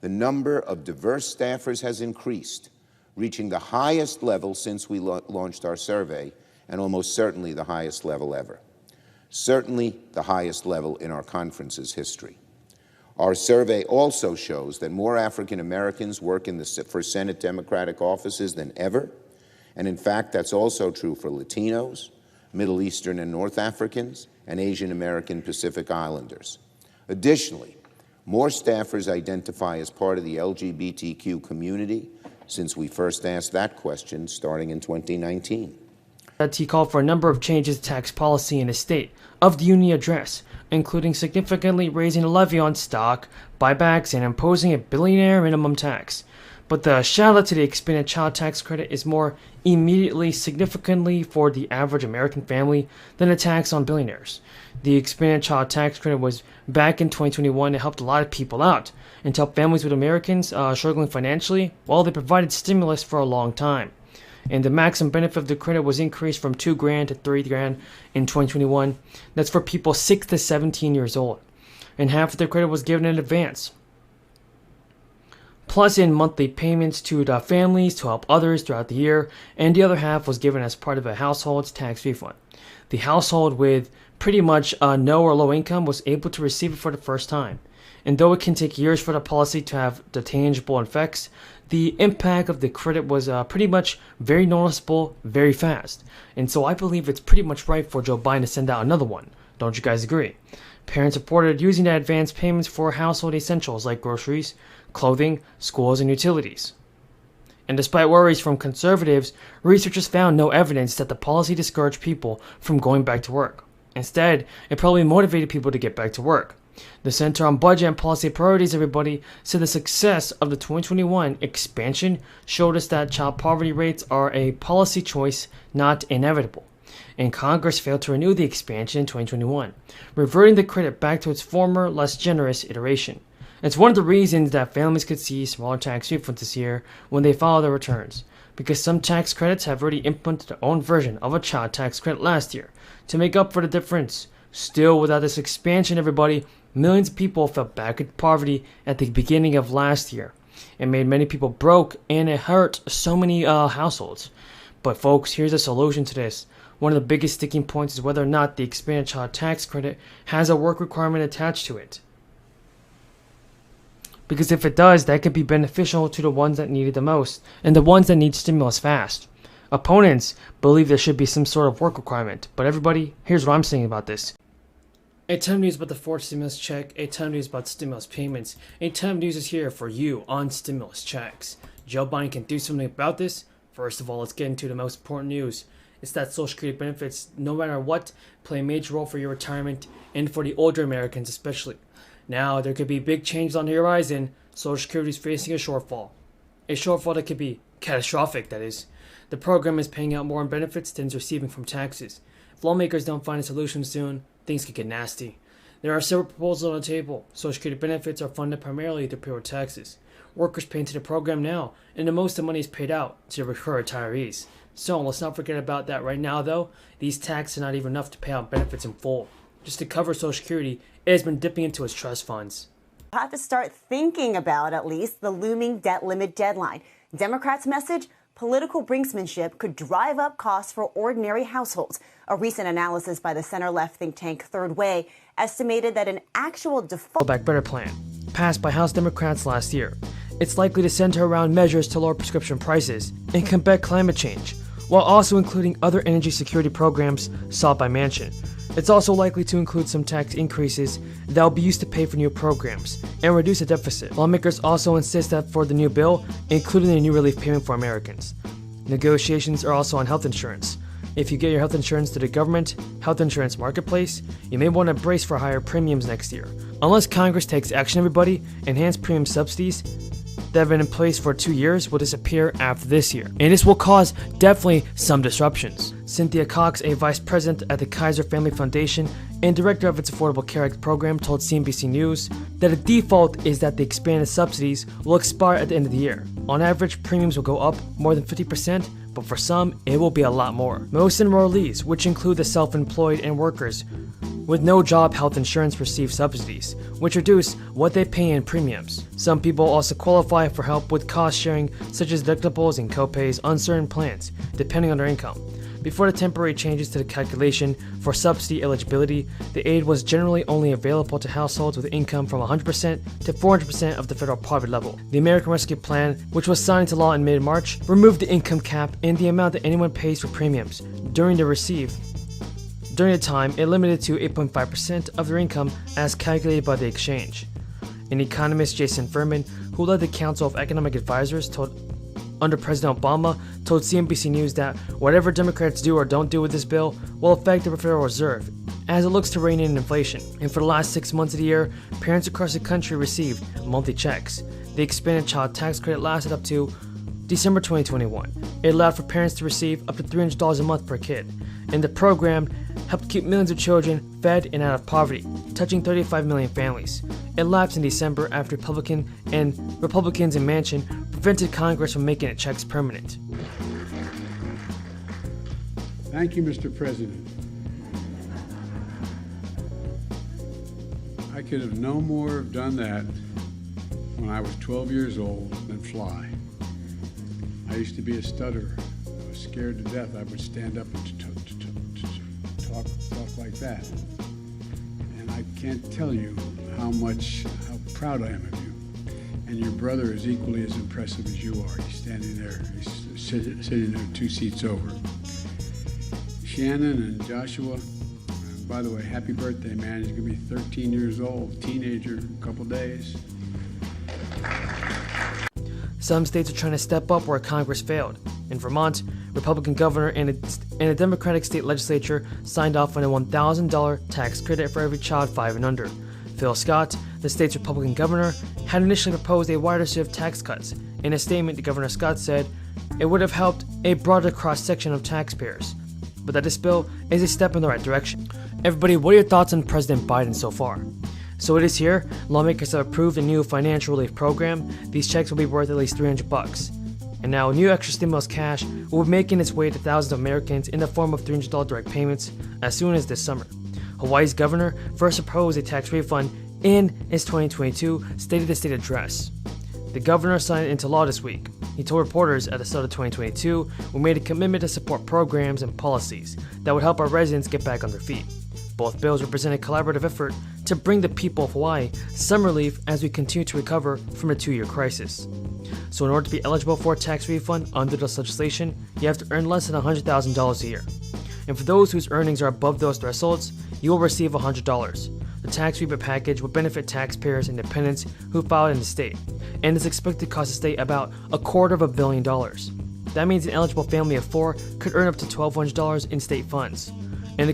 the number of diverse staffers has increased, reaching the highest level since we launched our survey, and almost certainly the highest level ever. Certainly the highest level in our conference's history. Our survey also shows that more African Americans work for Senate Democratic offices than ever, and in fact, that's also true for Latinos, Middle Eastern and North Africans, and Asian American Pacific Islanders. Additionally, more staffers identify as part of the LGBTQ community since we first asked that question starting in 2019. He called for a number of changes to tax policy in his State of the Union address, including significantly raising the levy on stock, buybacks, and imposing a billionaire minimum tax. But the shout-out to the expanded child tax credit is more immediately significantly for the average American family than a tax on billionaires. The expanded child tax credit was back in 2021 and helped a lot of people out, and helped families with Americans struggling financially, while they provided stimulus for a long time. And the maximum benefit of the credit was increased from $2,000 to $3,000 in 2021. That's for people 6 to 17 years old. And half of the credit was given in advance, plus in monthly payments to the families to help others throughout the year, and the other half was given as part of a household's tax refund. The household with pretty much no or low income was able to receive it for the first time. And though it can take years for the policy to have the tangible effects, the impact of the credit was pretty much very noticeable, very fast. And so I believe it's pretty much right for Joe Biden to send out another one. Don't you guys agree? Parents reported using the advance payments for household essentials like groceries, clothing, schools, and utilities. And despite worries from conservatives, researchers found no evidence that the policy discouraged people from going back to work. Instead, it probably motivated people to get back to work. The Center on Budget and Policy Priorities, everybody, said the success of the 2021 expansion showed us that child poverty rates are a policy choice, not inevitable. And Congress failed to renew the expansion in 2021, reverting the credit back to its former, less generous iteration. It's one of the reasons that families could see smaller tax refunds this year when they file their returns, because some tax credits have already implemented their own version of a child tax credit last year to make up for the difference. Still, without this expansion, everybody, millions of people fell back into poverty at the beginning of last year. It made many people broke, and it hurt so many households. But folks, here's a solution to this. One of the biggest sticking points is whether or not the expanded child tax credit has a work requirement attached to it. Because if it does, that could be beneficial to the ones that need it the most, and the ones that need stimulus fast. Opponents believe there should be some sort of work requirement, but everybody, here's what I'm saying about this. A ton of news about the fourth stimulus check, a ton of news about stimulus payments, a ton of news is here for you on stimulus checks. Joe Biden can do something about this. First of all, let's get into the most important news. It's that Social Security benefits, no matter what, play a major role for your retirement and for the older Americans especially. Now, there could be big changes on the horizon. Social Security is facing a shortfall. A shortfall that could be catastrophic, that is. The program is paying out more in benefits than it's receiving from taxes. If lawmakers don't find a solution soon, things could get nasty. There are several proposals on the table. Social Security benefits are funded primarily through payroll taxes. Workers pay into the program now, and the most of the money is paid out to retirees. So let's not forget about that right now, though. These taxes are not even enough to pay out benefits in full. Just to cover Social Security, it has been dipping into its trust funds. We'll have to start thinking about, at least, the looming debt limit deadline. Democrats' message: political brinksmanship could drive up costs for ordinary households. A recent analysis by the center-left think tank Third Way estimated that an actual default Back Better plan, passed by House Democrats last year. It's likely to center around measures to lower prescription prices and combat climate change, while also including other energy security programs sought by Manchin. It's also likely to include some tax increases that will be used to pay for new programs and reduce the deficit. Lawmakers also insist that for the new bill, including a new relief payment for Americans. Negotiations are also on health insurance. If you get your health insurance through the government health insurance marketplace, you may want to brace for higher premiums next year. Unless Congress takes action, everybody, enhanced premium subsidies that have been in place for 2 years will disappear after this year. And this will cause definitely some disruptions. Cynthia Cox, a vice president at the Kaiser Family Foundation and director of its Affordable Care Act program, told CNBC News that the default is that the expanded subsidies will expire at the end of the year. On average, premiums will go up more than 50%, but for some, it will be a lot more. Most enrollees, which include the self-employed and workers with no job health insurance receive subsidies, which reduce what they pay in premiums. Some people also qualify for help with cost sharing, such as deductibles and copays on certain plans, depending on their income. Before the temporary changes to the calculation for subsidy eligibility, the aid was generally only available to households with income from 100% to 400% of the federal poverty level. The American Rescue Plan, which was signed into law in mid-March, removed the income cap and the amount that anyone pays for premiums during the time, it limited to 8.5% of their income as calculated by the exchange. An economist, Jason Furman, who led the Council of Economic Advisors under President Obama, told CNBC News that whatever Democrats do or don't do with this bill will affect the Federal Reserve, as it looks to rein in inflation. And for the last 6 months of the year, parents across the country received monthly checks. The expanded child tax credit lasted up to December 2021. It allowed for parents to receive up to $300 a month per kid, and the program helped keep millions of children fed and out of poverty, touching 35 million families. It lapsed in December after Republicans in Manchin prevented Congress from making the checks permanent. Thank you, Mr. President. I could have no more done that when I was 12 years old than fly. I used to be a stutterer. I was scared to death. I would stand up and talk like that. And I can't tell you how proud I am of you. And your brother is equally as impressive as you are. He's standing there, he's sitting there 2 seats over. Shannon and Joshua, by the way, happy birthday, man. He's gonna be 13 years old, teenager, in a couple days. Some states are trying to step up where Congress failed. In Vermont, Republican governor and a Democratic state legislature signed off on a $1,000 tax credit for every child 5 and under. Phil Scott, the state's Republican governor, had initially proposed a wider set of tax cuts. In a statement, Governor Scott said it would have helped a broader cross-section of taxpayers, but that this bill is a step in the right direction. Everybody, what are your thoughts on President Biden so far? So it is here. Lawmakers have approved a new financial relief program. These checks will be worth at least $300. And now new extra stimulus cash will be making its way to thousands of Americans in the form of $300 direct payments as soon as this summer. Hawaii's governor first proposed a tax refund in his 2022 State of the State address. The governor signed it into law this week. He told reporters at the start of 2022, "We made a commitment to support programs and policies that would help our residents get back on their feet." Both bills represent a collaborative effort to bring the people of Hawaii some relief as we continue to recover from a 2-year crisis. So in order to be eligible for a tax refund under this legislation, you have to earn less than $100,000 a year. And for those whose earnings are above those thresholds, you will receive $100. The tax rebate package will benefit taxpayers and dependents who filed in the state, and is expected to cost the state about $250 million. That means an eligible family of 4 could earn up to $1,200 in state funds. And